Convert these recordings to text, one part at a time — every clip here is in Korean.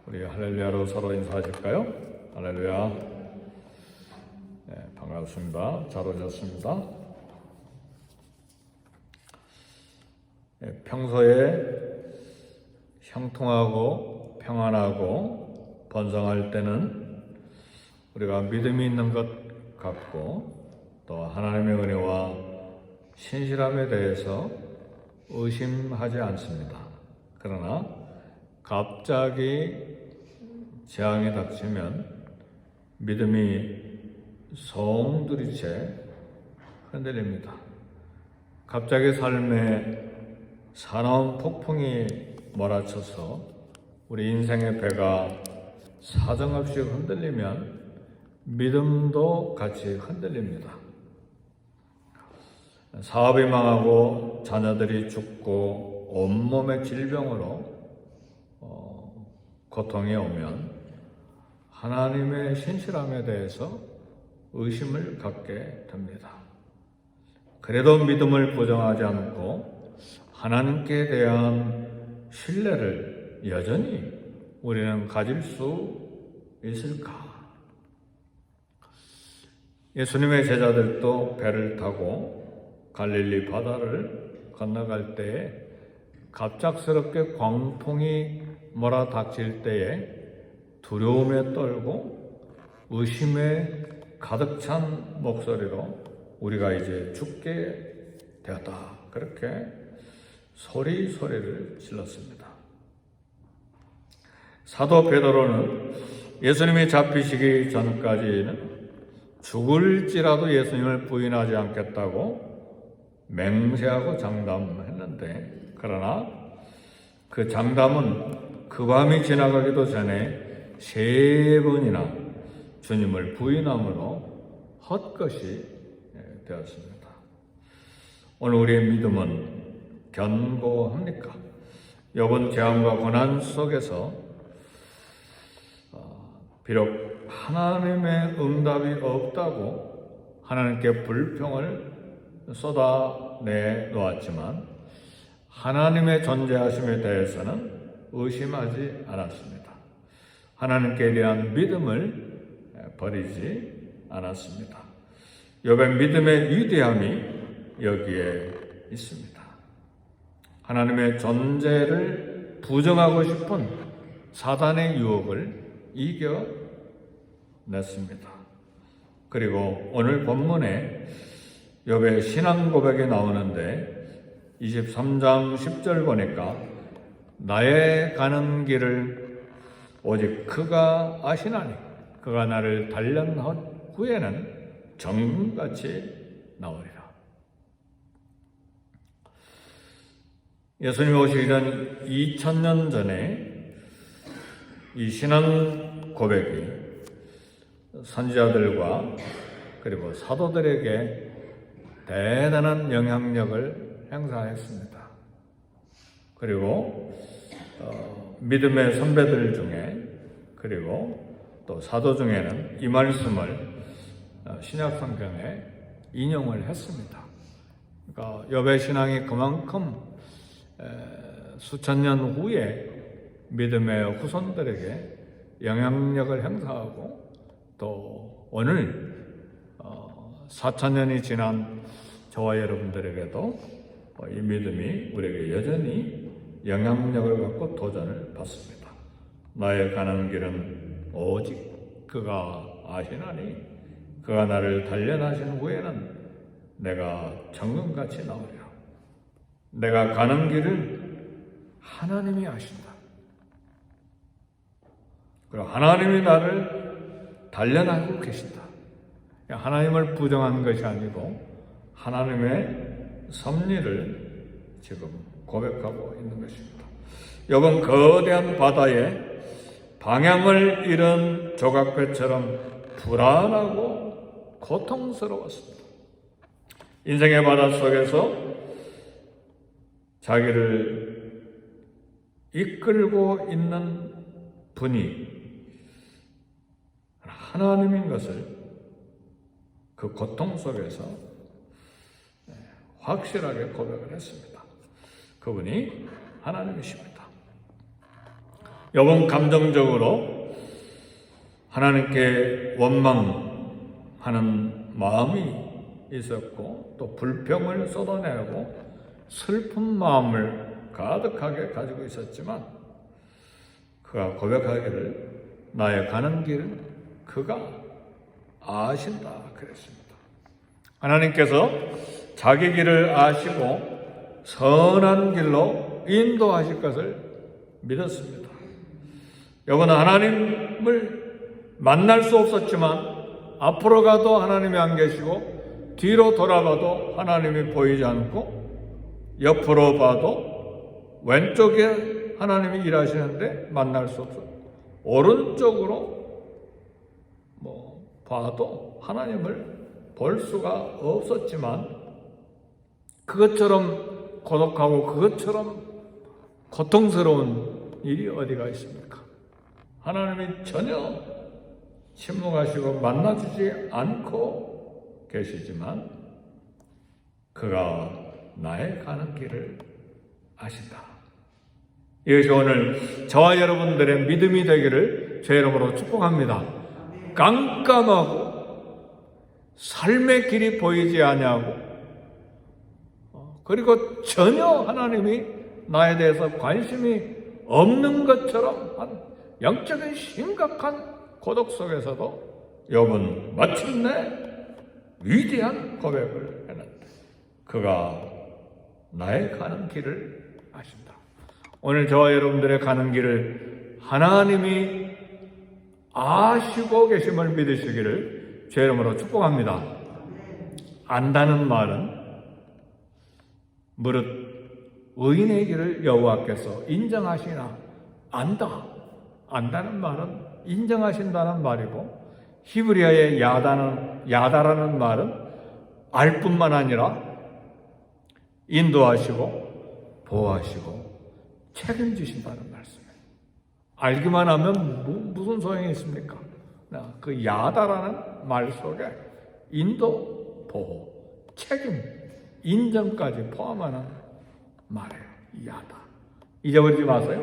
우리 할렐루야로 서로 인사하실까요? 할렐루야. 네, 반갑습니다. 잘 오셨습니다. 네, 평소에 형통하고 평안하고 번성할 때는 우리가 믿음이 있는 것 같고 또 하나님의 은혜와 신실함에 대해서 의심하지 않습니다. 그러나 갑자기 재앙이 닥치면 믿음이 송두리째 흔들립니다. 갑자기 삶에 사나운 폭풍이 몰아쳐서 우리 인생의 배가 사정없이 흔들리면 믿음도 같이 흔들립니다. 사업이 망하고 자녀들이 죽고 온몸의 질병으로 고통이 오면 하나님의 신실함에 대해서 의심을 갖게 됩니다. 그래도 믿음을 부정하지 않고 하나님께 대한 신뢰를 여전히 우리는 가질 수 있을까? 예수님의 제자들도 배를 타고 갈릴리 바다를 건너갈 때에 갑작스럽게 광풍이 몰아닥칠 때에 두려움에 떨고 의심에 가득 찬 목소리로 우리가 이제 죽게 되었다. 그렇게 소리를 질렀습니다. 사도 베드로는 예수님이 잡히시기 전까지는 죽을지라도 예수님을 부인하지 않겠다고 맹세하고 장담했는데 그러나 그 장담은 그 밤이 지나가기도 전에 3번이나 주님을 부인함으로 헛것이 되었습니다. 오늘 우리의 믿음은 견고합니까? 이번 재앙과 고난 속에서 비록 하나님의 응답이 없다고 하나님께 불평을 쏟아내 놓았지만 하나님의 존재하심에 대해서는 의심하지 않았습니다. 하나님께 대한 믿음을 버리지 않았습니다. 욥의 믿음의 위대함이 여기에 있습니다. 하나님의 존재를 부정하고 싶은 사단의 유혹을 이겨냈습니다. 그리고 오늘 본문에 욥의 신앙 고백이 나오는데 23장 10절 보니까 나의 가는 길을 오직 그가 아시나니 그가 나를 단련한 후에는 정금같이 나오리라. 예수님이 오시기 전 2000년 전에 이 신앙 고백이 선지자들과 그리고 사도들에게 대단한 영향력을 행사했습니다. 그리고 믿음의 선배들 중에 그리고 또 사도 중에는 이 말씀을 신약 성경에 인용을 했습니다. 그러니까 욥의 신앙이 그만큼 수천 년 후에 믿음의 후손들에게 영향력을 행사하고 또 오늘 4000년이 지난 저와 여러분들에게도 이 믿음이 우리에게 여전히 영향력을 갖고 도전을 받습니다. 나의 가는 길은 오직 그가 아시나니 그가 나를 단련하신 후에는 내가 정금같이 나오리라. 내가 가는 길을 하나님이 아신다. 그리고 하나님이 나를 단련하고 계신다. 하나님을 부정한 것이 아니고 하나님의 섭리를 지금 고백하고 있는 것입니다. 욥은 거대한 바다에 방향을 잃은 조각배처럼 불안하고 고통스러웠습니다. 인생의 바다 속에서 자기를 이끌고 있는 분이 하나님인 것을 그 고통 속에서 확실하게 고백을 했습니다. 그분이 하나님이십니다. 욥은 감정적으로 하나님께 원망하는 마음이 있었고 또 불평을 쏟아내고 슬픈 마음을 가득하게 가지고 있었지만 그가 고백하기를 나의 가는 길 그가 아신다 그랬습니다. 하나님께서 자기 길을 아시고 선한 길로 인도하실 것을 믿었습니다. 욥은 하나님을 만날 수 없었지만 앞으로 가도 하나님이 안 계시고 뒤로 돌아봐도 하나님이 보이지 않고 옆으로 봐도 왼쪽에 하나님이 일하시는데 만날 수 없었고 오른쪽으로 봐도 하나님을 볼 수가 없었지만 그것처럼 고독하고 그것처럼 고통스러운 일이 어디가 있습니까? 하나님이 전혀 침묵하시고 만나주지 않고 계시지만 그가 나의 가는 길을 아신다. 이것이 오늘 저와 여러분들의 믿음이 되기를 제 이름으로 축복합니다. 깜깜하고 삶의 길이 보이지 아니하고 그리고 전혀 하나님이 나에 대해서 관심이 없는 것처럼 한 영적인 심각한 고독 속에서도 욥은 마침내 위대한 고백을 해냈다. 그가 나의 가는 길을 아신다. 오늘 저와 여러분들의 가는 길을 하나님이 아시고 계심을 믿으시기를 제 이름으로 축복합니다. 안다는 말은 무릇 의인의 길을 여호와께서 인정하시나 안다. 안다는 말은 인정하신다는 말이고 히브리어의 야다라는 말은 알 뿐만 아니라 인도하시고 보호하시고 책임지신다는 말씀이에요. 알기만 하면 무슨 소용이 있습니까? 그 야다라는 말 속에 인도, 보호, 책임, 인정까지 포함하는 말이에요. 야다. 잊어버리지 마세요.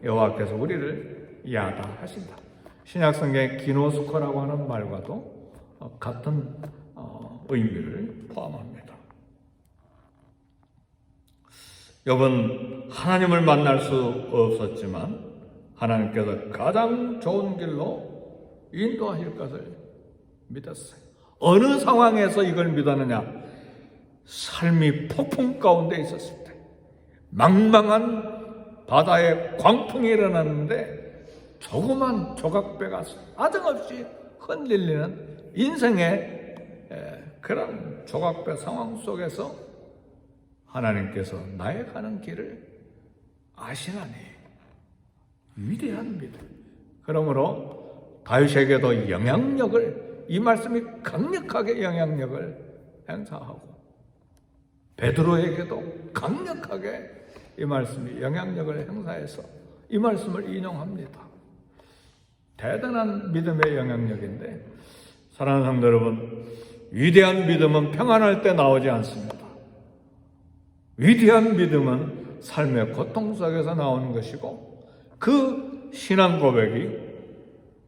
여호와께서 우리를 야다하신다. 신약성경의 기노스코라고 하는 말과도 같은 의미를 포함합니다. 욥은 하나님을 만날 수 없었지만 하나님께서 가장 좋은 길로 인도하실 것을 믿었어요. 어느 상황에서 이걸 믿었느냐? 삶이 폭풍 가운데 있었을 때 망망한 바다에 광풍이 일어났는데 조그만 조각배가 사정없이 흔들리는 인생의 그런 조각배 상황 속에서 하나님께서 나의 가는 길을 아시나니 위대한 믿음. 그러므로 다윗에게도 영향력을 이 말씀이 강력하게 영향력을 행사하고 베드로에게도 강력하게 이 말씀이 영향력을 행사해서 이 말씀을 인용합니다. 대단한 믿음의 영향력인데 사랑하는 성도 여러분, 위대한 믿음은 평안할 때 나오지 않습니다. 위대한 믿음은 삶의 고통 속에서 나오는 것이고 그 신앙 고백이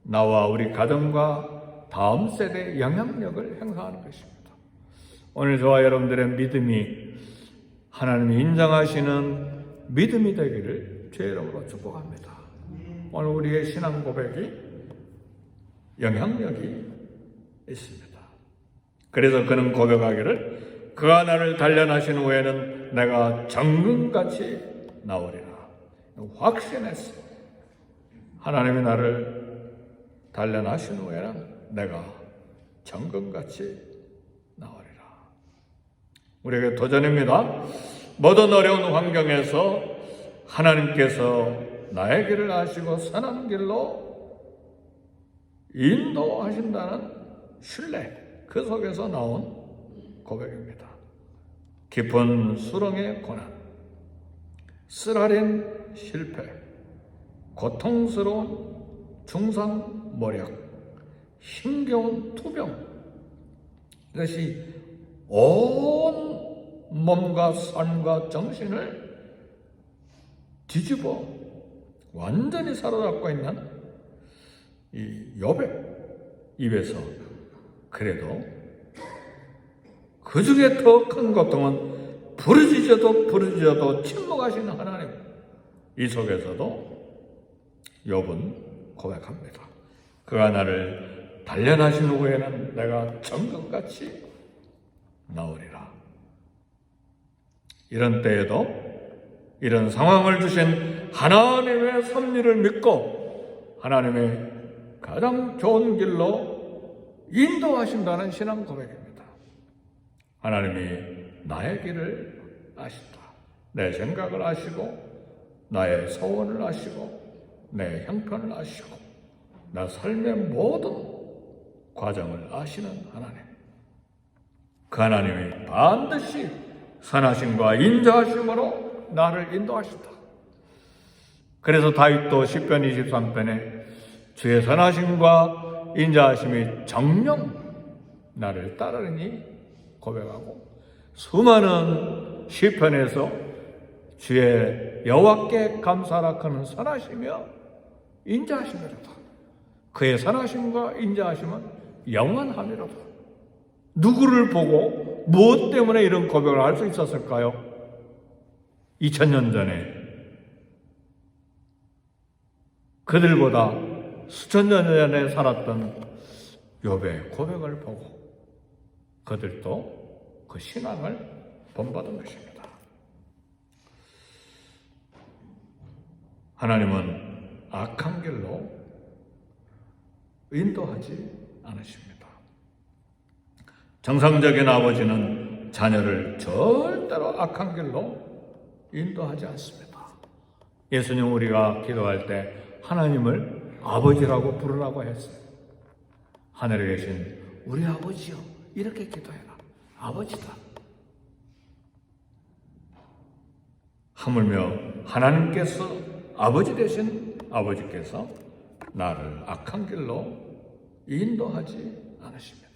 나와 우리 가정과 다음 세대에 영향력을 행사하는 것입니다. 오늘 저와 여러분들의 믿음이 하나님이 인정하시는 믿음이 되기를 주의 이름으로 축복합니다. 오늘 우리의 신앙 고백이 영향력이 있습니다. 그래서 그는 고백하기를 그가 나를 단련하신 후에는 내가 정금같이 나오리라. 확신했어. 하나님이 나를 단련하신 후에는 내가 정금같이 나오리라. 우리에게 도전입니다. 모든 어려운 환경에서 하나님께서 나의 길을 아시고 선한 길로 인도하신다는 신뢰, 그 속에서 나온 고백입니다. 깊은 수렁의 고난, 쓰라린 실패, 고통스러운 중상모략, 힘겨운 투병, 이것이 온 몸과 삶과 정신을 뒤집어 완전히 사로잡고 있는 이 욥의 입에서 그래도 그 중에 더 큰 고통은 부르짖어도 침묵하시는 하나님, 이 속에서도 욥은 고백합니다. 그가 나를 단련하신 후에는 내가 정금같이 나오리라. 이런 때에도 이런 상황을 주신 하나님의 섭리를 믿고 하나님의 가장 좋은 길로 인도하신다는 신앙 고백입니다. 하나님이 나의 길을 아신다. 내 생각을 아시고 나의 소원을 아시고 내 형편을 아시고 나 삶의 모든 과정을 아시는 하나님. 그 하나님이 반드시 선하심과 인자하심으로 나를 인도하신다. 그래서 다윗도 시편 23편에 주의 선하심과 인자하심이 정녕 나를 따르니 고백하고 수많은 시편에서 주의 여호와께 감사하라 그는 선하시며 인자하심이로다. 그의 선하심과 인자하심은 영원함이로다. 누구를 보고 무엇 때문에 이런 고백을 할 수 있었을까요? 2000년 전에 그들보다 수천 년 전에 살았던 욥의 고백을 보고 그들도 그 신앙을 본받은 것입니다. 하나님은 악한 길로 인도하지 않으십니다. 정상적인 아버지는 자녀를 절대로 악한 길로 인도하지 않습니다. 예수님 우리가 기도할 때 하나님을 아버지라고 부르라고 했어요. 하늘에 계신 우리 아버지요, 이렇게 기도해라. 아버지다. 하물며 하나님께서 아버지 되신 아버지께서 나를 악한 길로 인도하지 않으십니다.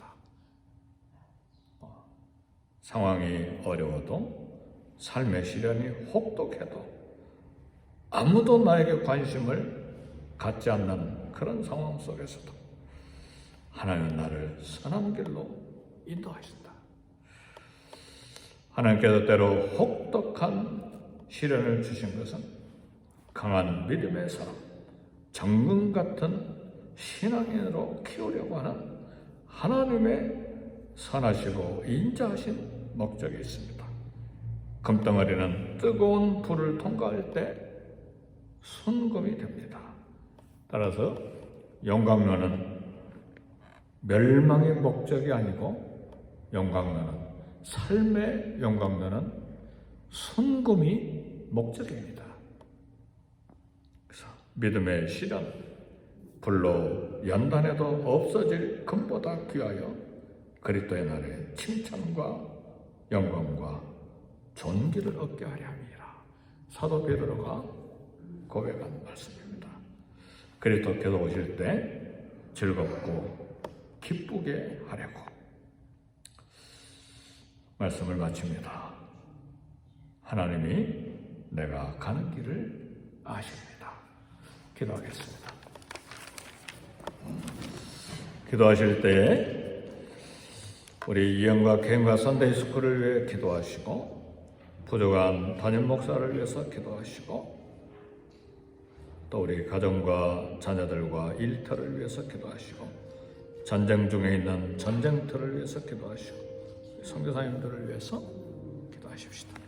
상황이 어려워도 삶의 시련이 혹독해도 아무도 나에게 관심을 갖지 않는 그런 상황 속에서도 하나님은 나를 선한 길로 인도하신다. 하나님께서 때로 혹독한 시련을 주신 것은 강한 믿음의 사람, 정금 같은 신앙인으로 키우려고 하는 하나님의 선하시고 인자하신 목적이 있습니다. 금덩어리는 뜨거운 불을 통과할 때 순금이 됩니다. 따라서 용광로는 멸망의 목적이 아니고 삶의 용광로는 순금이 목적입니다. 그래서 믿음의 시련, 불로 연단해도 없어질 금보다 귀하여 그리스도의 날에 칭찬과 영광과 존귀를 얻게 하려 함이라. 사도 베드로가 고백한 말씀입니다. 그리스도께서 오실 때 즐겁고 기쁘게 하려고. 말씀을 마칩니다. 하나님이 내가 가는 길을 아십니다. 기도하겠습니다. 기도하실 때에 우리 이영과 개인과 선데이 스쿨을 위해 기도하시고 부족한 담임 목사를 위해서 기도하시고 또 우리 가정과 자녀들과 일터를 위해서 기도하시고 전쟁 중에 있는 전쟁터를 위해서 기도하시고 선교사님들을 위해서 기도하십시다.